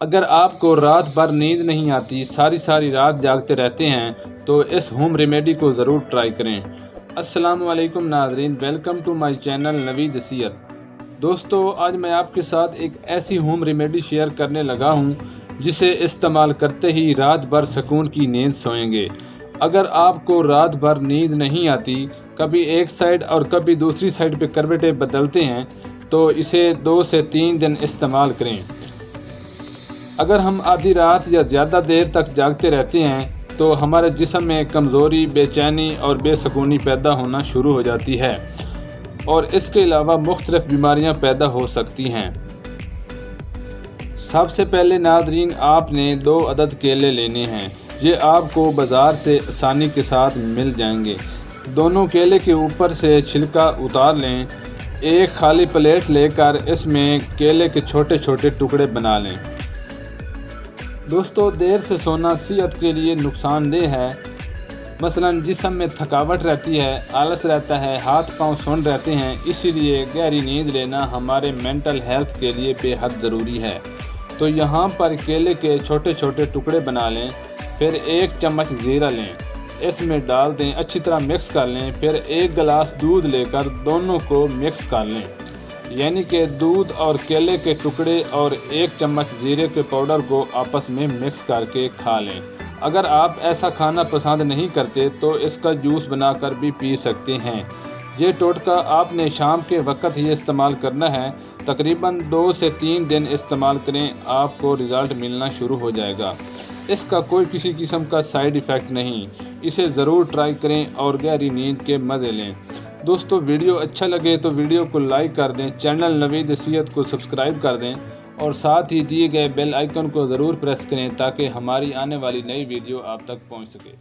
अगर आपको रात भर नींद नहीं आती, सारी सारी रात जागते रहते हैं, तो इस होम रेमेडी को ज़रूर ट्राई करें। अस्सलाम वालेकुम नाज़रीन, welcome to my channel Naveed Naseehat. दोस्तों, आज मैं आपके साथ एक ऐसी होम रेमेडी शेयर करने लगा हूं, जिसे इस्तेमाल करते ही रात भर सुकून की नींद सोएंगे। अगर आपको रात भर नींद नहीं आती, कभी एक साइड और कभी दूसरी साइड पे करवटें बदलते हैं, तो इसे 2 से 3 दिन इस्तेमाल करें। अगर हम आधी रात या ज़्यादा देर तक जागते रहते हैं, तो हमारे जिस्म में कमज़ोरी, बेचैनी और बेसुकूनी पैदा होना शुरू हो जाती है और इसके अलावा मुख्तलिफ़ बीमारियां पैदा हो सकती हैं। सबसे पहले नाज़रीन, आपने 2 अदद केले लेने हैं। ये आपको बाज़ार से आसानी के साथ मिल जाएंगे। दोनों केले के ऊपर से छिलका उतार लें। एक खाली प्लेट लेकर इसमें केले के छोटे छोटे टुकड़े बना लें। दोस्तों, देर से सोना सेहत के लिए नुकसानदेह है। मसलन जिस्म में थकावट रहती है, आलस रहता है, हाथ पांव सुन्न रहते हैं। इसीलिए गहरी नींद लेना हमारे मेंटल हेल्थ के लिए बेहद ज़रूरी है। तो यहाँ पर केले के छोटे छोटे टुकड़े बना लें। फिर 1 चम्मच ज़ीरा लें, इसमें डाल दें, अच्छी तरह मिक्स कर लें। फिर 1 गिलास दूध लेकर दोनों को मिक्स कर लें, यानी कि दूध और केले के टुकड़े और 1 चम्मच जीरे के पाउडर को आपस में मिक्स करके खा लें। अगर आप ऐसा खाना पसंद नहीं करते तो इसका जूस बनाकर भी पी सकते हैं। ये टोटका आपने शाम के वक्त ही इस्तेमाल करना है। तकरीबन 2 से 3 दिन इस्तेमाल करें, आपको रिज़ल्ट मिलना शुरू हो जाएगा। इसका कोई किसी किस्म का साइड इफ़ेक्ट नहीं। इसे ज़रूर ट्राई करें और गहरी नींद के मज़े लें। दोस्तों, वीडियो अच्छा लगे तो वीडियो को लाइक कर दें, चैनल नवीद नसीहत को सब्सक्राइब कर दें और साथ ही दिए गए बेल आइकन को ज़रूर प्रेस करें, ताकि हमारी आने वाली नई वीडियो आप तक पहुंच सके।